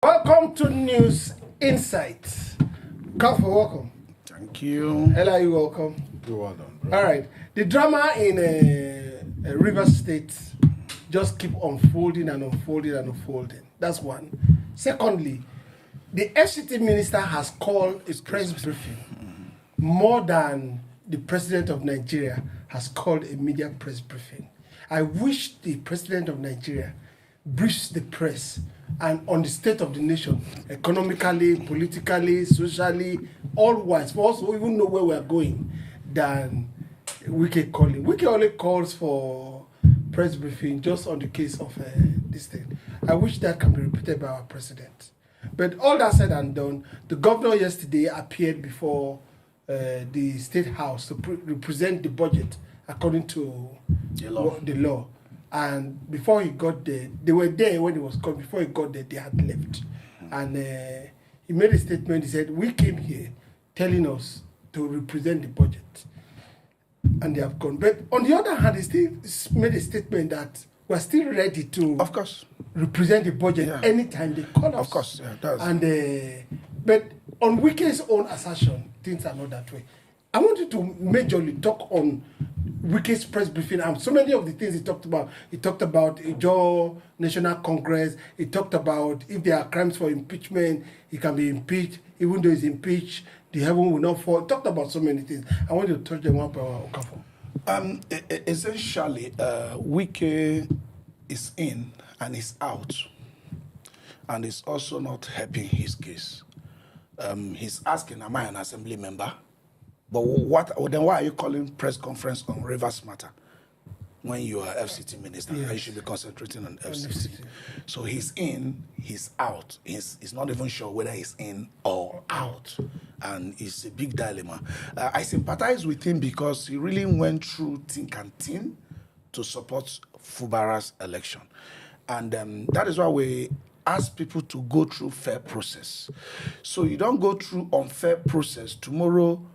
Welcome to News Insights. Come for welcome. Thank you. Ella, you welcome. You're well done, bro. All right. The drama in Rivers State just keep unfolding and unfolding and unfolding. That's one. Secondly, the FCT minister has called a press briefing more than the president of Nigeria has called a media press briefing. I wish the president of Nigeria briefs the press and on the state of the nation, economically, politically, socially, all wise, for us to even know where we are going, than Wike calling. Wike only calls for press briefing just on the case of this thing. I wish that can be repeated by our president. But all that said and done, the governor yesterday appeared before the State House to represent the budget according to the law. And before he got there, they were there when he was called. Before he got there, they had left. And he made a statement. He said, we came here telling us to represent the budget. And they have gone. But on the other hand, he still made a statement that we're still ready to, of course, represent the budget anytime they call us. Of course, yeah, it does. And, but on Wike's own assertion, things are not that way. I want you to majorly talk on Wike's press briefing and so many of the things he talked about. He talked about a Joe National Congress. He talked about if there are crimes for impeachment, he can be impeached. Even though he's impeached, the heaven will not fall. He talked about so many things. I want you to touch them one by one. Essentially, Wike is in and is out, and is also not helping his case. He's asking, am I an assembly member? But then why are you calling press conference on Rivers matter when you are FCT minister? Yes. You should be concentrating on FCT. So he's in, he's out. He's not even sure whether he's in or out. And it's a big dilemma. I sympathize with him because he really went through thick and thin to support Fubara's election. And that is why we ask people to go through fair process. So you don't go through unfair process. Tomorrow,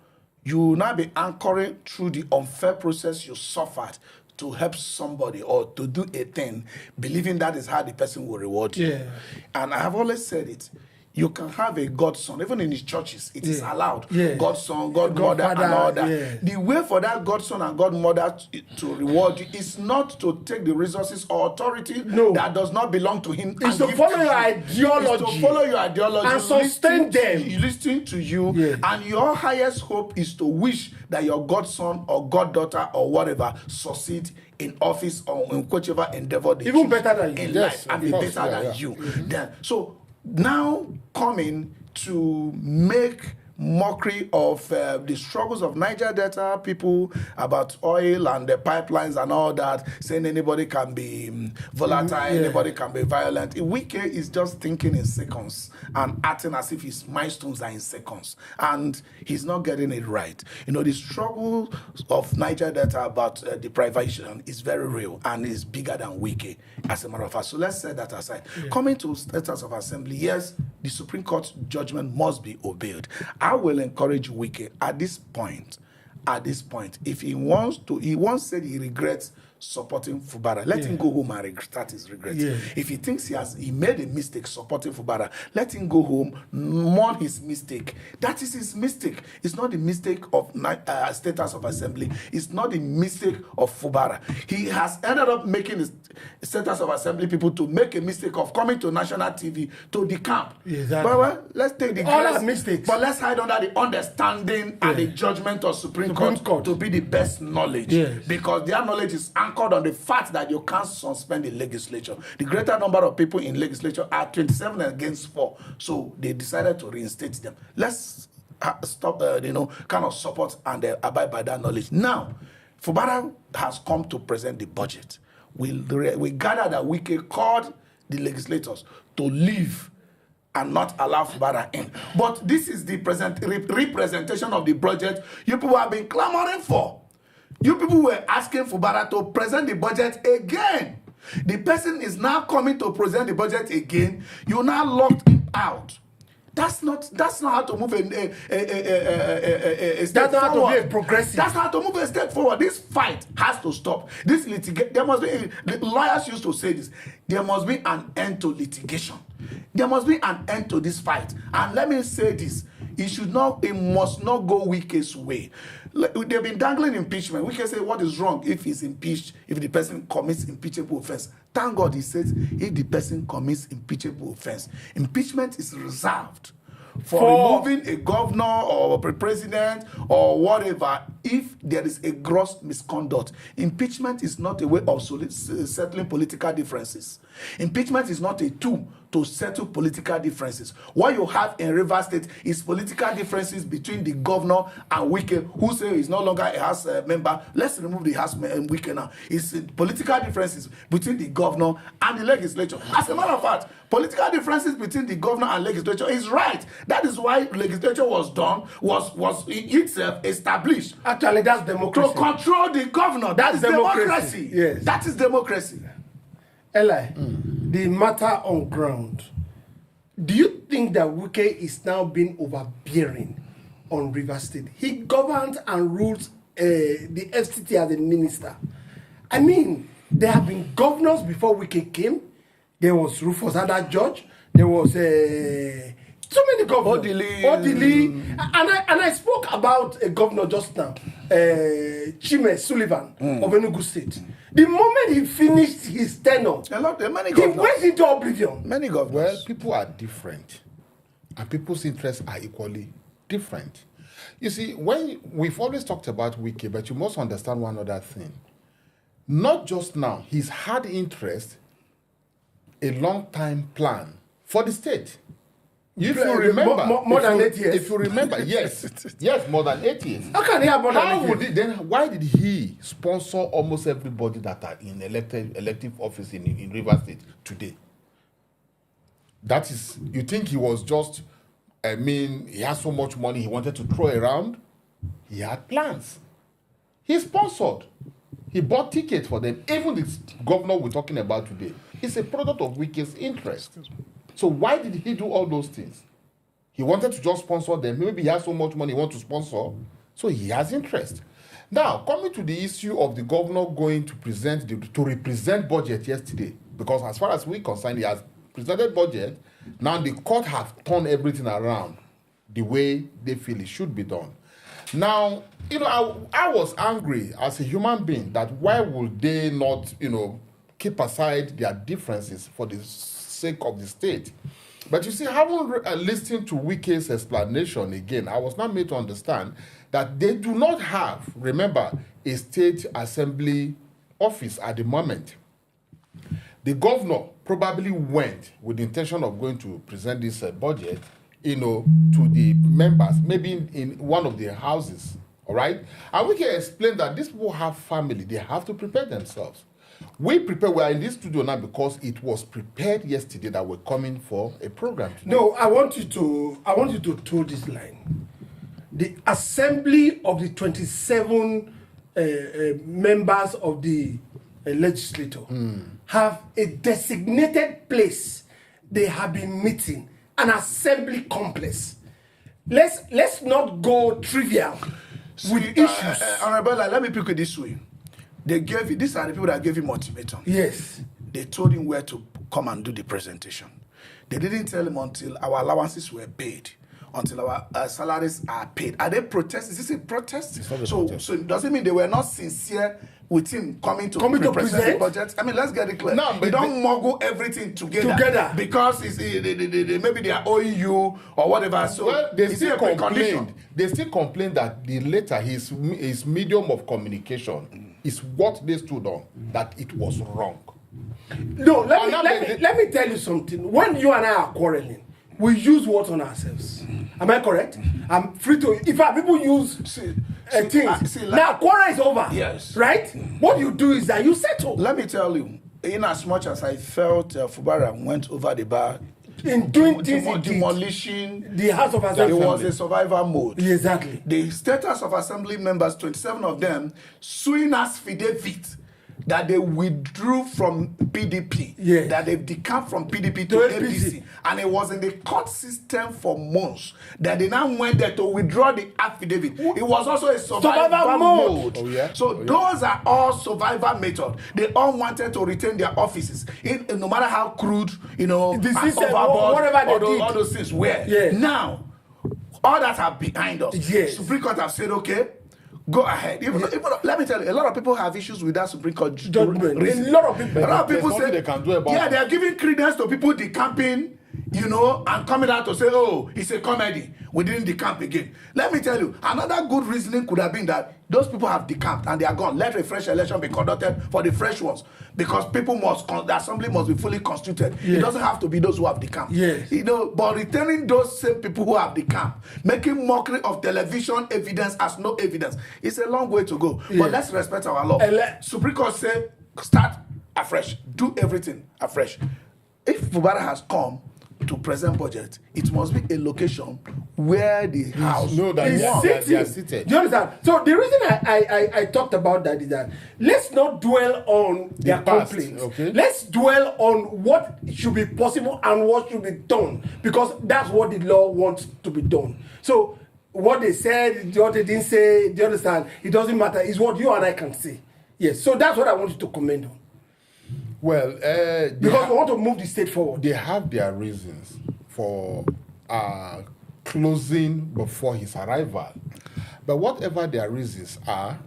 you will now be anchoring through the unfair process you suffered to help somebody or to do a thing, believing that is how the person will reward you. Yeah. And I have always said it. You can have a godson, even in the churches, it is allowed. Yeah. Godson, godmother, and all that. Yeah. The way for that godson and godmother to reward you is not to take the resources or authority that does not belong to him. It's to follow your ideology. It's to follow your ideology. And sustain them. Listening to you. And your highest hope is to wish that your godson or goddaughter or whatever succeed in office or in whichever endeavor they even better than you. In life and be better than you. Then, so now coming to make mockery of the struggles of Niger Delta people about oil and the pipelines and all that, saying anybody can be volatile, anybody can be violent. Wike is just thinking in seconds and acting as if his milestones are in seconds. And he's not getting it right. You know, the struggle of Niger Delta about deprivation is very real and is bigger than Wike, as a matter of fact. So let's set that aside. Coming to status of assembly, yes, the Supreme Court judgment must be obeyed. I will encourage Wike at this point, if he once said he regrets supporting Fubara, let him go home and start his regrets. If he thinks he made a mistake supporting Fubara, let him go home, mourn his mistake. That is his mistake. It's not the mistake of status of assembly. It's not the mistake of Fubara. He has ended up making the status of assembly people to make a mistake of coming to national TV to the camp. Exactly. But let's take the all mistakes. But let's hide under the understanding and the judgment of Supreme Court to be the best knowledge. Because their knowledge is anchored on the fact that you can't suspend the legislature. The greater number of people in legislature are 27 against 4. So they decided to reinstate them. Let's stop, kind of support and abide by that knowledge. Now, Fubara has come to present the budget. We gather that Wike called the legislators to leave and not allow Fubara in. But this is the representation of the budget you people have been clamoring for. You people were asking Fubara to present the budget again. The person is now coming to present the budget again. You now locked him out. That's not how to move a step forward. That's not how to be a progressive. That's how to move a step forward. This fight has to stop. This litigation. There must be. The lawyers used to say this. There must be an end to litigation. There must be an end to this fight. And let me say this. It must not go Wike's way. They've been dangling impeachment. Wike say, what is wrong if he's impeached, if the person commits impeachable offense? Thank God he says, if the person commits impeachable offense. Impeachment is reserved for removing a governor or a president or whatever if there is a gross misconduct. Impeachment is not a way of settling political differences. Impeachment is not a tool to settle political differences. What you have in Rivers State is political differences between the governor and Wike, who say he's no longer a House member. Let's remove the House Wike now. It's political differences between the governor and the legislature. As a matter of fact, political differences between the governor and legislature is right. That is why legislature was itself established. Actually, that's democracy. To control the governor. That is democracy. Yes. That is democracy. Eli, the matter on ground, do you think that Wike is now being overbearing on Rivers State? He governs and rules the FCT as a minister. I mean, there have been governors before Wike came. There was Rufus Ada George. There was so many governors. Odili. And I spoke about a governor just now, Chime Sullivan of Enugu State. The moment he finished his tenure, he went into oblivion. Many governors. Well, people are different, and people's interests are equally different. You see, when we've always talked about Wike, but you must understand one other thing. Not just now, he's had interest, a long-time plan for the state. If you remember, more than 8 years. If you remember, yes, more than 8 years. How can he have more than 8 years? Then why did he sponsor almost everybody that are in elective office in Rivers State today? That is, you think he was just, he has so much money he wanted to throw around? He had plans. He sponsored. He bought tickets for them. Even this governor we're talking about today is a product of Wike's interest. So why did he do all those things? He wanted to just sponsor them. Maybe he has so much money he wants to sponsor, so he has interest. Now, coming to the issue of the governor going to represent budget yesterday, because as far as we're concerned, he has presented budget. Now the court have turned everything around the way they feel it should be done. Now, I was angry as a human being that why would they not, keep aside their differences for the sake of the state. But you see, having listened to Wike's explanation again, I was now made to understand that they do not have, remember, a state assembly office at the moment. The governor probably went with the intention of going to present this budget, to the members, maybe in one of their houses, all right? And we can explain that these people have family. They have to prepare themselves. We are in this studio now because it was prepared yesterday that we're coming for a program today. No, I want you to toe this line. The assembly of the 27 members of the legislature have a designated place they have been meeting, an assembly complex. Let's not go trivial with issues. Honorable, let me pick it this way. These are the people that gave him ultimatum. Yes. They told him where to come and do the presentation. They didn't tell him until our allowances were paid, until our salaries are paid. Are they protesting? Is this a protest? It's not a protest. So it doesn't mean they were not sincere with him coming to present the budget. I mean, let's get it clear. No, they don't muggle everything together. Because maybe they are owing you or whatever. So they still complained. They still complain that the letter, his medium of communication, is what they stood on, that it was wrong. No, let me tell you something. When you and I are quarreling, we use words on ourselves. Am I correct? I'm free to. In fact, people use things. Now, quarrel is over. Yes. Right? What you do is that you settle. Let me tell you, in as much as I felt Fubara went over the bar, in doing things, demolishing the House of Assembly. It was a survival mode. Exactly. The status of assembly members, 27 of them, suing us affidavit that they withdrew from PDP, Yes. that they decamped from PDP to To APC, APC. and it was in the court system for months that they now went there to withdraw the affidavit. It was also a survival mode. Oh, yeah? So those are all survival methods. They all wanted to retain their offices, no matter how crude, you know, The and system, overboard, whatever they all did. all those things were. Yeah. Now, all that are behind us. Yes. Supreme Court have said, okay, go ahead. Even let me tell you, a lot of people have issues with that Supreme Court Judgment. reasoning. A lot of people. A lot of There's people nothing say they can do about yeah, it. they are giving credence to people decamping, you know, and coming out to say, oh, it's a comedy. We didn't decamp again. Let me tell you, another good reasoning could have been that those people have decamped and they are gone. Let a fresh election be conducted for the fresh ones, because people must, the assembly must be fully constituted. Yes. It doesn't have to be those who have decamped. Yes. You know, but returning those same people who have decamped, making mockery of television evidence as no evidence, it's a long way to go. Yes. But let's respect our law. Supreme Court say, start afresh, do everything afresh. If Fubara has come to present budget, it must be a location where the house know that is they are seated. Do you understand? So the reason I talked about that is that let's not dwell on their past, complaints. okay? Let's dwell on what should be possible and what should be done, because that's what the law wants to be done. So what they said, what they didn't say, do you understand? It doesn't matter. It's what you and I can see. Yes. So that's what I want you to comment on. Well, Because we want to move the state forward. they have their reasons for closing before his arrival. But whatever their reasons are,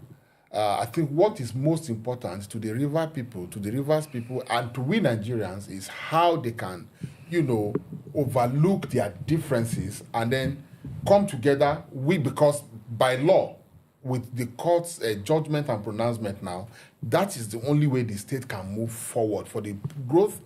I think what is most important to the river people, to the rivers people, and to we Nigerians is how they can, you know, overlook their differences and then come together. Because by law, with the court's judgment and pronouncement now, that is the only way the state can move forward for the growth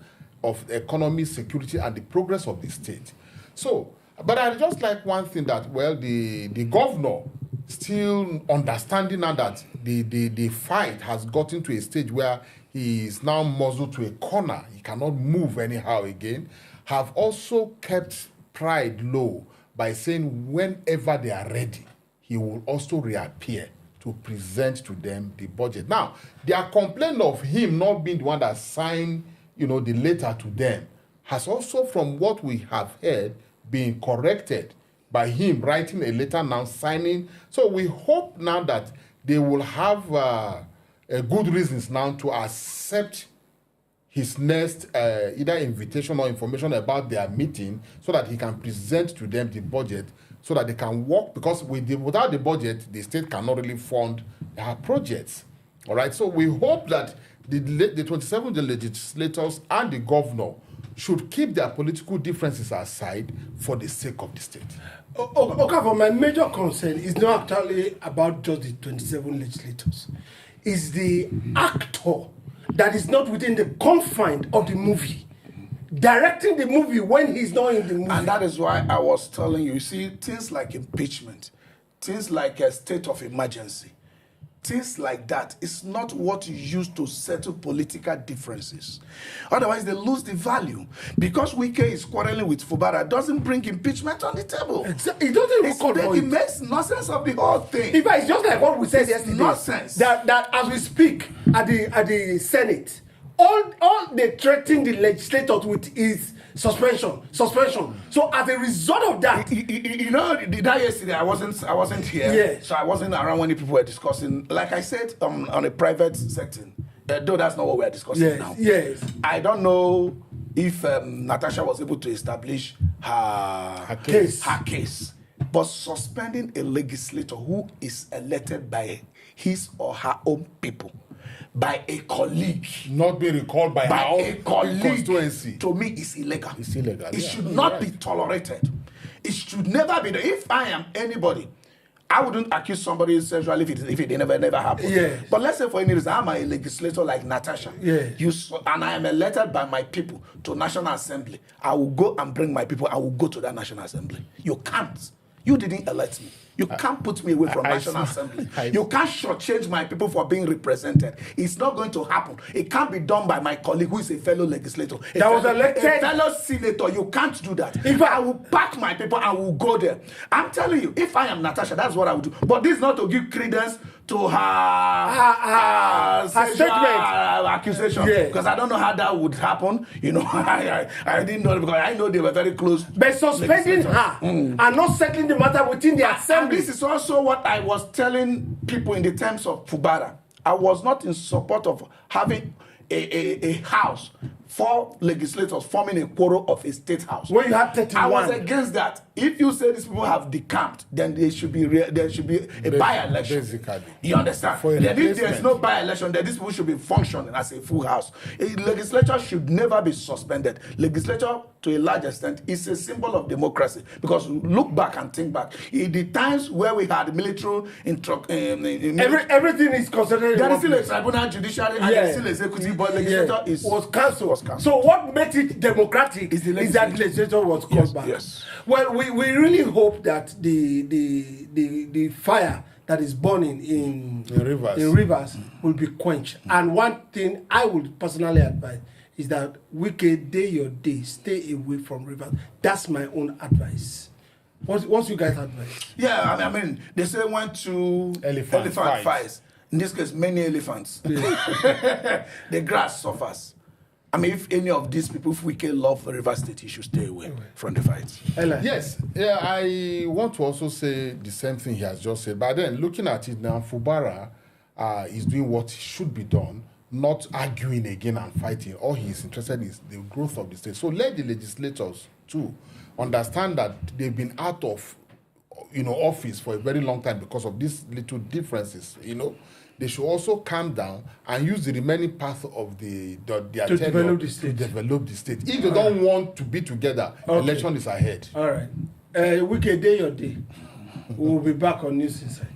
of the economy, security, and the progress of the state. So, but I just like one thing that, well, the governor still understanding now that the fight has gotten to a stage where he is now muzzled to a corner, he cannot move anyhow again, have also kept pride low by saying whenever they are ready, he will also reappear to present to them the budget. Now, their complaint of him not being the one that signed, you know, the letter to them has also, from what we have heard, been corrected by him writing a letter now, signing. So we hope now that they will have good reasons now to accept his next either invitation or information about their meeting, so that he can present to them the budget, so that they can work, because without the budget, the state cannot really fund their projects. All right, so we hope that the 27 legislators and the governor should keep their political differences aside for the sake of the state. Okay, for my major concern is not actually about just the 27 legislators. It's the actor that is not within the confines of the movie, directing the movie when he's not in the movie. And that is why I was telling you, see, things like impeachment, things like a state of emergency, things like that is not what you use to settle political differences. Otherwise, they lose the value. Because Wike is quarreling with Fubara doesn't bring impeachment on the table. It doesn't even call for It makes nonsense of the whole thing. In fact, it's just like what we said It's yesterday. nonsense. That as we speak at the Senate, all they threaten the legislators with is suspension. So as a result of that, You know, that yesterday I wasn't here. Yeah. So I wasn't around when the people were discussing. Like I said, on a private setting. Though that's not what we're discussing now. yes. I don't know if Natasha was able to establish her case. But suspending a legislator who is elected by his or her own people, by a colleague, Not being recalled by our a own colleague, constituency. to me is illegal. It's illegal. It Yeah, should you're not right. be tolerated. It should never be done. If I am anybody, I wouldn't accuse somebody sexually if it never happened. Yeah. But let's say for any reason, I'm a legislator like Natasha. Yeah. And I am elected by my people to National Assembly. I will go and bring my people. I will go to that National Assembly. You can't. You didn't elect me. You can't put me away from National Assembly. You can't shortchange my people for being represented. It's not going to happen. It can't be done by my colleague who is a fellow legislator. Was elected. A fellow senator. You can't do that. If I will back my people, I will go there. I'm telling you, if I am Natasha, that's what I would do. But this is not to give credence to her statement. Accusation. Yeah. Because I don't know how that would happen. You know, I didn't know, because I know they were very close. But suspending her and not settling the matter within the And assembly. this is also what I was telling people in the terms of Fubara. I was not in support of having a house, 4 legislators forming a quorum of a state house. When you have 31. I was against that. If you say these people have decamped, then there should be a by-election. Basically. You understand? For a Then if there's replacement. no by-election, then these people should be functioning as a full house. A legislature should never be suspended. Legislature, to a large extent, is a symbol of democracy. Because look back and think back. In the times where we had military Everything is considered. there is still a tribunal, judiciary, and there is still executive, but legislature was cancelled. cancelled. So what makes it democratic Is the is that legislature was called back. Yes. Well, we really hope that the fire that is burning in rivers will be quenched. And one thing I would personally advise is that Wike, day your day, stay away from rivers. That's my own advice. What's you guys' advice? Yeah, I mean, they say when two elephant fights. In this case, many elephants. The grass suffers. I mean, if any of these people, if Wike love River State, you should stay away from the fights. Yes, yeah, I want to also say the same thing he has just said. But then, looking at it now, Fubara is doing what should be done, not arguing again and fighting. All he is interested in is the growth of the state. So let the legislators too understand that they've been out of, office for a very long time because of these little differences. They should also calm down and use the remaining path of their tenure develop the state. to develop the state. If they don't want to be together, election is ahead. All right. Wike, day your day. We'll be back on News Insight.